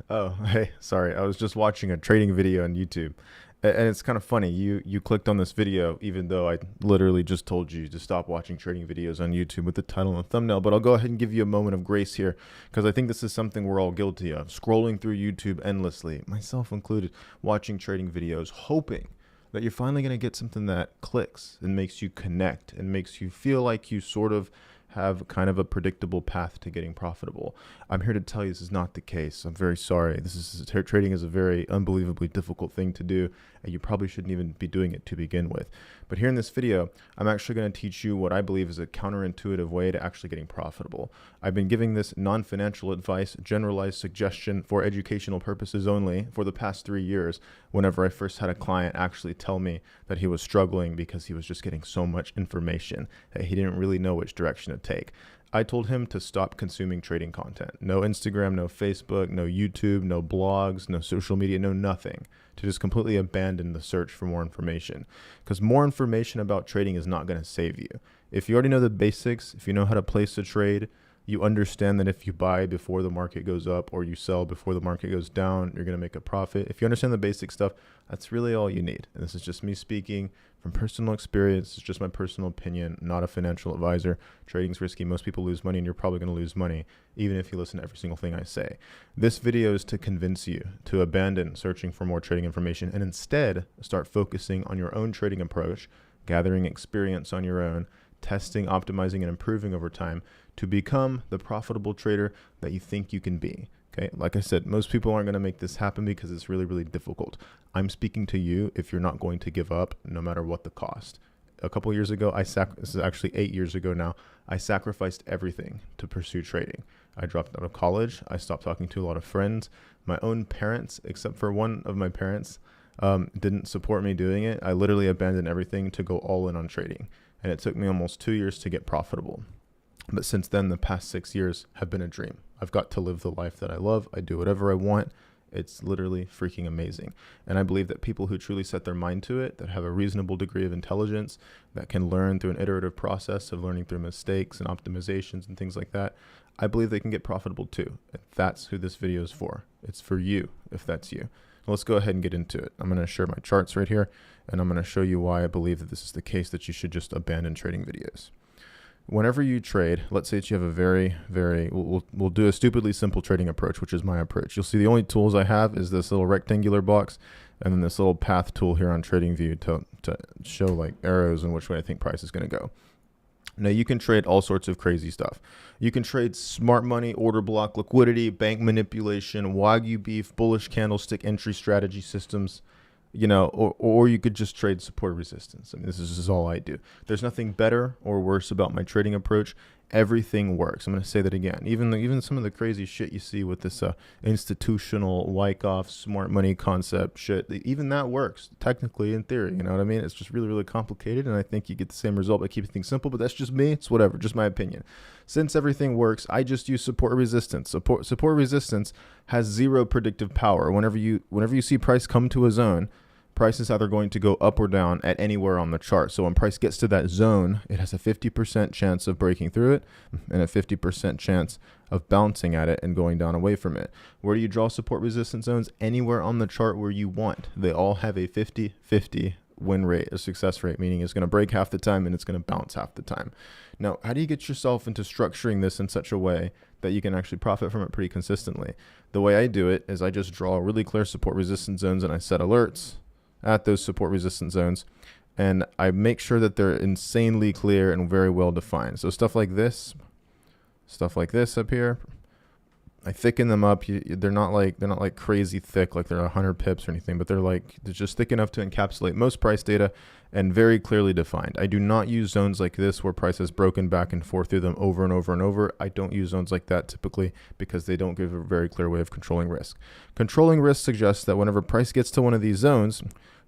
Oh, hey, sorry. I was just watching a trading video on YouTube. And it's kind of funny. You clicked on this video even though I literally just told you to stop watching trading videos on YouTube with the title and thumbnail, but I'll go ahead and give you a moment of grace here because I think this is something we're all guilty of. Scrolling through YouTube endlessly, myself included, watching trading videos, hoping that you're finally going to get something that clicks and makes you connect and makes you feel like you sort of have kind of a predictable path to getting profitable. I'm here to tell you this is not the case. I'm very sorry. Trading is a very unbelievably difficult thing to do, and you probably shouldn't even be doing it to begin with. But here in this video, I'm actually going to teach you what I believe is a counterintuitive way to actually getting profitable. I've been giving this non-financial advice, generalized suggestion for educational purposes only for the past 3 years whenever I first had a client actually tell me that he was struggling because he was just getting so much information that he didn't really know which direction to take. I told him to stop consuming trading content. No Instagram, no Facebook, no YouTube, no blogs, no social media, no nothing. To just completely abandon the search for more information. Because more information about trading is not going to save you. If you already know the basics, if you know how to place a trade, you understand that if you buy before the market goes up or you sell before the market goes down, you're going to make a profit. If you understand the basic stuff, that's really all you need. And this is just me speaking from personal experience. It's just my personal opinion, not a financial advisor. Trading's risky. Most people lose money, and you're probably going to lose money even if you listen to every single thing I say. This video is to convince you to abandon searching for more trading information and instead start focusing on your own trading approach, gathering experience on your own, testing, optimizing, and improving over time to become the profitable trader that you think you can be. Okay, like I said, most people aren't going to make this happen because it's really, really difficult. I'm speaking to you if you're not going to give up no matter what the cost. A couple of years ago, this is actually 8 years ago now, I sacrificed everything to pursue trading. I dropped out of college. I stopped talking to a lot of friends. My own parents, except for one of my parents, didn't support me doing it. I literally abandoned everything to go all in on trading. And it took me almost 2 years to get profitable. But since then, the past 6 years have been a dream. I've got to live the life that I love. I do whatever I want. It's literally freaking amazing. And I believe that people who truly set their mind to it, that have a reasonable degree of intelligence, that can learn through an iterative process of learning through mistakes and optimizations and things like that, I believe they can get profitable too. And that's who this video is for. It's for you, if that's you. Let's go ahead and get into it. I'm going to share my charts right here, and I'm going to show you why I believe that this is the case, that you should just abandon trading videos. Whenever you trade, let's say that you have a we'll do a stupidly simple trading approach, which is my approach. You'll see the only tools I have is this little rectangular box and then this little path tool here on TradingView to show like arrows in which way I think price is going to go. Now you can trade all sorts of crazy stuff. You can trade smart money, order block liquidity, bank manipulation, Wagyu beef, bullish candlestick entry strategy systems, you know, or you could just trade support resistance. I mean, this is all I do. There's nothing better or worse about my trading approach. Everything works. I'm going to say that again. Even some of the crazy shit you see with this institutional Wyckoff smart money concept shit, even that works technically in theory. You know what I mean? It's just really, really complicated, and I think you get the same result by keeping things simple. But that's just me. It's whatever. Just my opinion. Since everything works, I just use support resistance. Support resistance has zero predictive power. Whenever you see price come to a zone, price is either going to go up or down at anywhere on the chart. So when price gets to that zone, it has a 50% chance of breaking through it and a 50% chance of bouncing at it and going down away from it. Where do you draw support resistance zones? Anywhere on the chart where you want. They all have a 50-50 win rate, a success rate, meaning it's going to break half the time and it's going to bounce half the time. Now, how do you get yourself into structuring this in such a way that you can actually profit from it pretty consistently? The way I do it is I just draw really clear support resistance zones and I set alerts at those support resistance zones, and I make sure that they're insanely clear and very well defined. So stuff like this up here, I thicken them up. They're not like crazy thick, like they're 100 pips or anything, but they're just thick enough to encapsulate most price data and very clearly defined. I do not use zones like this where price has broken back and forth through them over and over and over. I don't use zones like that typically because they don't give a very clear way of controlling risk. Controlling risk suggests that whenever price gets to one of these zones,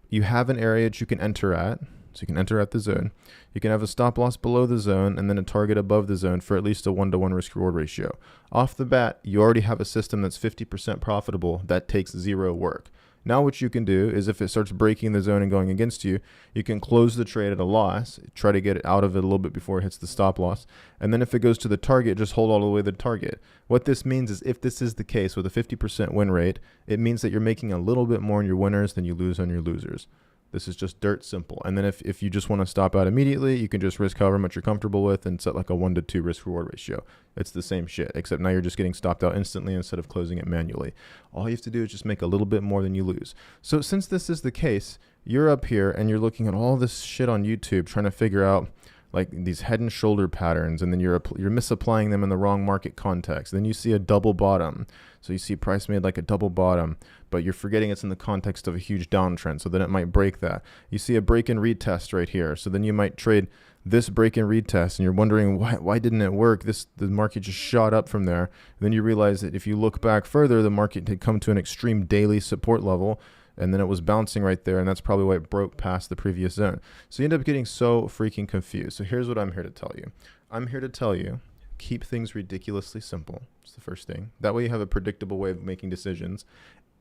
you have an area that you can enter at. So you can enter at the zone. You can have a stop loss below the zone and then a target above the zone for at least a 1-to-1 risk reward ratio. Off the bat, you already have a system that's 50% profitable that takes zero work. Now what you can do is if it starts breaking the zone and going against you, you can close the trade at a loss, try to get it out of it a little bit before it hits the stop loss. And then if it goes to the target, just hold all the way to the target. What this means is if this is the case with a 50% win rate, it means that you're making a little bit more on your winners than you lose on your losers. This is just dirt simple. And then if you just want to stop out immediately, you can just risk however much you're comfortable with and set like a 1-to-2 risk reward ratio. It's the same shit, except now you're just getting stopped out instantly instead of closing it manually. All you have to do is just make a little bit more than you lose. So since this is the case, you're up here and you're looking at all this shit on YouTube trying to figure out like these head and shoulder patterns, and then you're misapplying them in the wrong market context. Then you see a double bottom. So you see price made like a double bottom, but you're forgetting it's in the context of a huge downtrend. So then it might break that. You see a break and retest right here. So then you might trade this break and retest, and you're wondering why didn't it work? The market just shot up from there. And then you realize that if you look back further, the market had come to an extreme daily support level, and then it was bouncing right there, and that's probably why it broke past the previous zone. So you end up getting so freaking confused. So here's what I'm here to tell you. I'm here to tell you, keep things ridiculously simple. It's the first thing. That way you have a predictable way of making decisions.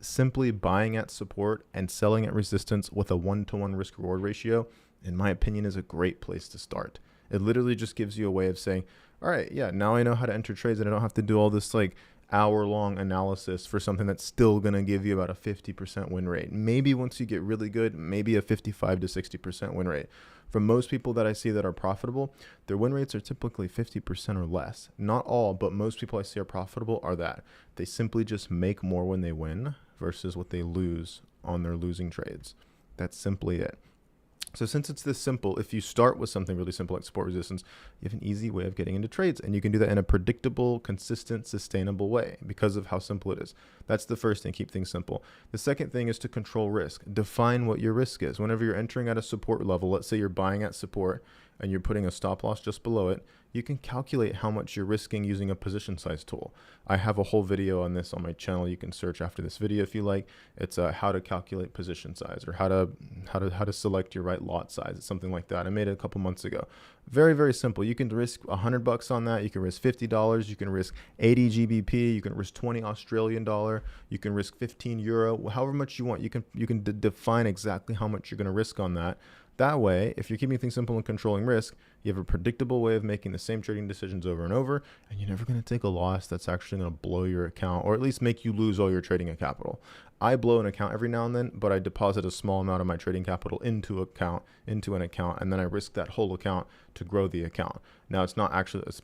Simply buying at support and selling at resistance with a 1-to-1 risk reward ratio, in my opinion, is a great place to start. It literally just gives you a way of saying, all right, yeah, now I know how to enter trades and I don't have to do all this like hour-long analysis for something that's still going to give you about a 50% win rate. Maybe once you get really good, maybe a 55 to 60% win rate. For most people that I see that are profitable, their win rates are typically 50% or less. Not all, but most people I see are profitable are that. They simply just make more when they win versus what they lose on their losing trades. That's simply it. So since it's this simple, if you start with something really simple like support resistance, you have an easy way of getting into trades, and you can do that in a predictable, consistent, sustainable way because of how simple it is. That's the first thing, keep things simple. The second thing is to control risk. Define what your risk is. Whenever you're entering at a support level, let's say you're buying at support and you're putting a stop loss just below it, you can calculate how much you're risking using a position size tool. I have a whole video on this on my channel. You can search after this video if you like. It's how to calculate position size, or how to select your right lot size. It's something like that. I made it a couple months ago. Very, very simple. You can risk $100 on that. You can risk $50. You can risk 80 GBP. You can risk 20 Australian dollar. You can risk 15 euro. However much you want. You can define exactly how much you're going to risk on that. That way, if you're keeping things simple and controlling risk, you have a predictable way of making the same trading decisions over and over, and you're never going to take a loss that's actually going to blow your account, or at least make you lose all your trading capital. I blow an account every now and then, but I deposit a small amount of my trading capital into an account, and then I risk that whole account to grow the account. Now, it's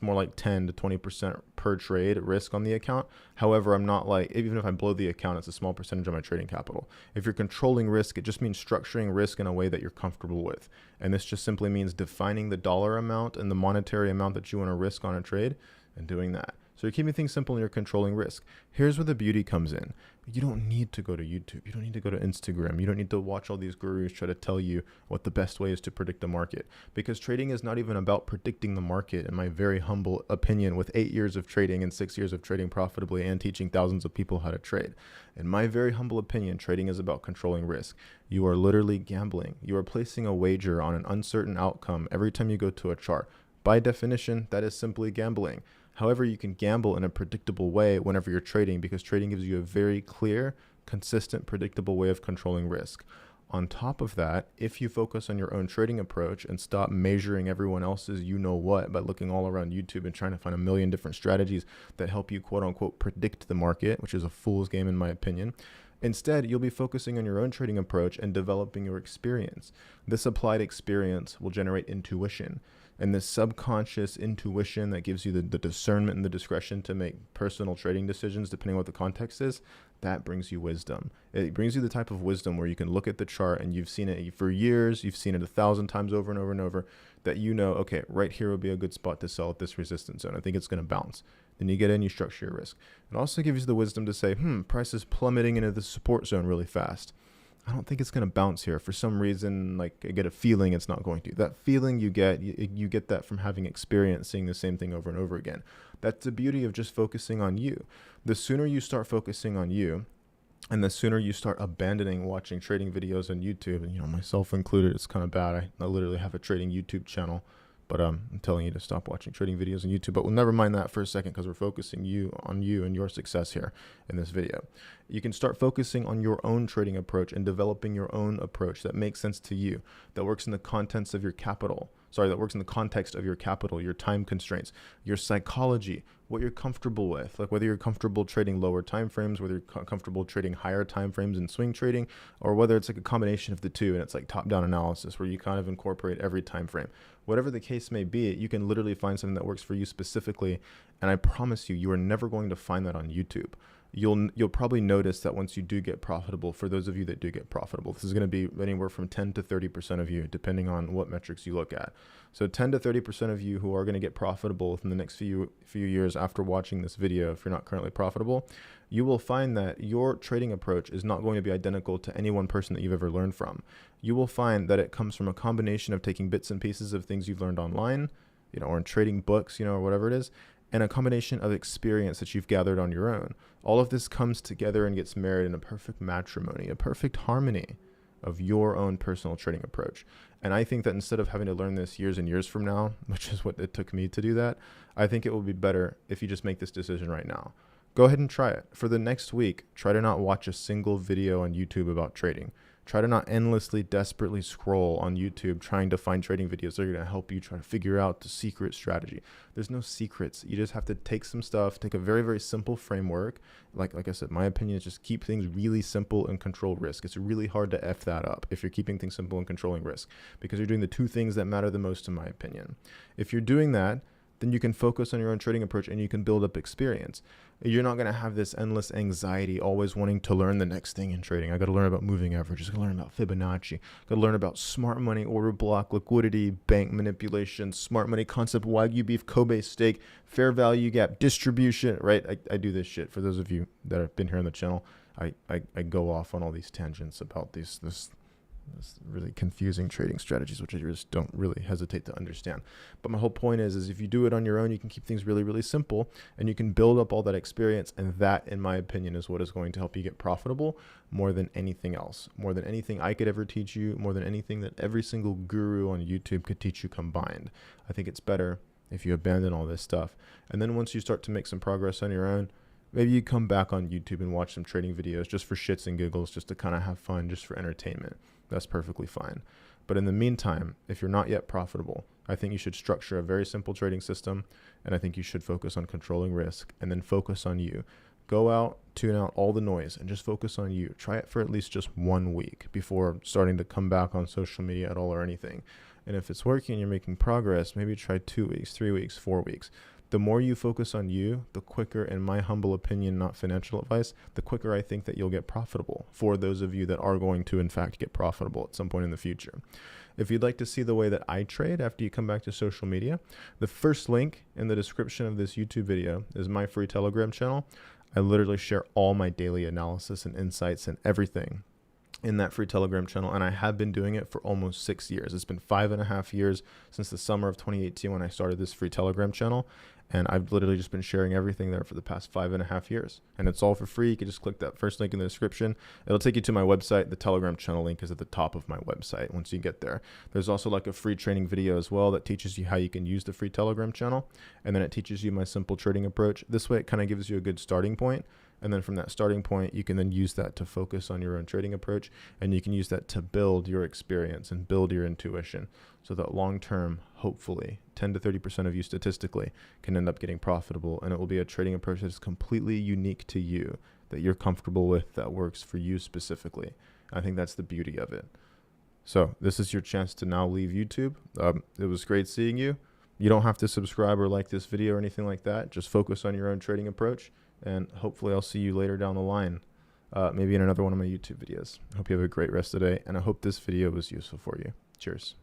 more like 10 to 20% per trade risk on the account. However, I'm not like, even if I blow the account, it's a small percentage of my trading capital. If you're controlling risk, it just means structuring risk in a way that you're comfortable with. And this just simply means defining the dollar amount and the monetary amount that you want to risk on a trade and doing that. So you're keeping things simple and you're controlling risk. Here's where the beauty comes in. You don't need to go to YouTube. You don't need to go to Instagram. You don't need to watch all these gurus try to tell you what the best way is to predict the market, because trading is not even about predicting the market, in my very humble opinion, with 8 years of trading and 6 years of trading profitably and teaching thousands of people how to trade. In my very humble opinion, trading is about controlling risk. You are literally gambling. You are placing a wager on an uncertain outcome every time you go to a chart. By definition, that is simply gambling. However, you can gamble in a predictable way whenever you're trading, because trading gives you a very clear, consistent, predictable way of controlling risk. On top of that, if you focus on your own trading approach and stop measuring everyone else's you-know-what by looking all around YouTube and trying to find a million different strategies that help you quote-unquote predict the market, which is a fool's game in my opinion, instead, you'll be focusing on your own trading approach and developing your experience. This applied experience will generate intuition. And this subconscious intuition that gives you the discernment and the discretion to make personal trading decisions, depending on what the context is, that brings you wisdom. It brings you the type of wisdom where you can look at the chart and you've seen it for years, you've seen it 1,000 times over and over and over, that you know, okay, right here would be a good spot to sell at this resistance zone. I think it's going to bounce. Then you get in, you structure your risk. It also gives you the wisdom to say, price is plummeting into the support zone really fast. I don't think it's going to bounce here. For some reason, like, I get a feeling it's not going to. That feeling you get that from having experience seeing the same thing over and over again. That's the beauty of just focusing on you. The sooner you start focusing on you, and the sooner you start abandoning watching trading videos on YouTube, and myself included, it's kind of bad. I literally have a trading YouTube channel, But I'm telling you to stop watching trading videos on YouTube. But we'll never mind that for a second, because we're focusing on you and your success here in this video. You can start focusing on your own trading approach and developing your own approach that makes sense to you, that works in the contents of your capital. That works in the context of your capital, your time constraints, your psychology, what you're comfortable with, like whether you're comfortable trading lower time frames, whether you're comfortable trading higher time frames in swing trading, or whether it's like a combination of the two and it's like top-down analysis where you kind of incorporate every time frame. Whatever the case may be, you can literally find something that works for you specifically, and I promise you, you are never going to find that on YouTube. You'll probably notice that once you do get profitable, for those of you that do get profitable, this is going to be anywhere from 10 to 30% of you, depending on what metrics you look at. So 10 to 30% of you who are going to get profitable within the next few years after watching this video, if you're not currently profitable, you will find that your trading approach is not going to be identical to any one person that you've ever learned from. You will find that it comes from a combination of taking bits and pieces of things you've learned online, or in trading books, or whatever it is, and a combination of experience that you've gathered on your own. All of this comes together and gets married in a perfect matrimony, a perfect harmony of your own personal trading approach. And I think that instead of having to learn this years and years from now, which is what it took me to do that, I think it will be better if you just make this decision right now. Go ahead and try it. For the next week, try to not watch a single video on YouTube about trading. Try to not endlessly, desperately scroll on YouTube trying to find trading videos that are going to help you try to figure out the secret strategy. There's no secrets. You just have to take some stuff, take a very, very simple framework. Like I said, my opinion is just keep things really simple and control risk. It's really hard to F that up if you're keeping things simple and controlling risk, because you're doing the two things that matter the most, in my opinion. If you're doing that, then you can focus on your own trading approach and you can build up experience. You're not going to have this endless anxiety, always wanting to learn the next thing in trading. I got to learn about moving averages. I got to learn about Fibonacci. Got to learn about smart money, order block, liquidity, bank manipulation, smart money concept, Wagyu beef, Kobe steak, fair value gap, distribution, right? I do this shit. For those of you that have been here on the channel, I go off on all these tangents about this really confusing trading strategies, which I just don't really hesitate to understand. But my whole point is if you do it on your own, you can keep things really, really simple, and you can build up all that experience. And that, in my opinion, is what is going to help you get profitable more than anything else, more than anything I could ever teach you, more than anything that every single guru on YouTube could teach you combined. I think it's better if you abandon all this stuff. And then once you start to make some progress on your own, maybe you come back on YouTube and watch some trading videos just for shits and giggles, just to kind of have fun, just for entertainment. That's perfectly fine. But in the meantime, if you're not yet profitable, I think you should structure a very simple trading system, and I think you should focus on controlling risk and then focus on you. Go out, tune out all the noise, and just focus on you. Try it for at least just 1 week before starting to come back on social media at all or anything. And if it's working and you're making progress, maybe try 2 weeks, 3 weeks, 4 weeks. The more you focus on you, the quicker, in my humble opinion, not financial advice, the quicker I think that you'll get profitable, for those of you that are going to, in fact, get profitable at some point in the future. If you'd like to see the way that I trade after you come back to social media, the first link in the description of this YouTube video is my free Telegram channel. I literally share all my daily analysis and insights and everything in that free Telegram channel, and I have been doing it for almost 6 years. It's been 5.5 years since the summer of 2018 when I started this free Telegram channel, and I've literally just been sharing everything there for the past 5.5 years, and it's all for free. You can just click that first link in the description. It'll take you to my website. The Telegram channel link is at the top of my website once you get there. There's also like a free training video as well that teaches you how you can use the free Telegram channel, and then it teaches you my simple trading approach. This way it kind of gives you a good starting point. And then from that starting point, you can then use that to focus on your own trading approach, and you can use that to build your experience and build your intuition, so that long term, hopefully, 10 to 30% of you statistically can end up getting profitable, and it will be a trading approach that is completely unique to you, that you're comfortable with, that works for you specifically. I think that's the beauty of it. So this is your chance to now leave YouTube. It was great seeing you. You don't have to subscribe or like this video or anything like that. Just focus on your own trading approach. And hopefully I'll see you later down the line, maybe in another one of my YouTube videos. I hope you have a great rest of the day, and I hope this video was useful for you. Cheers.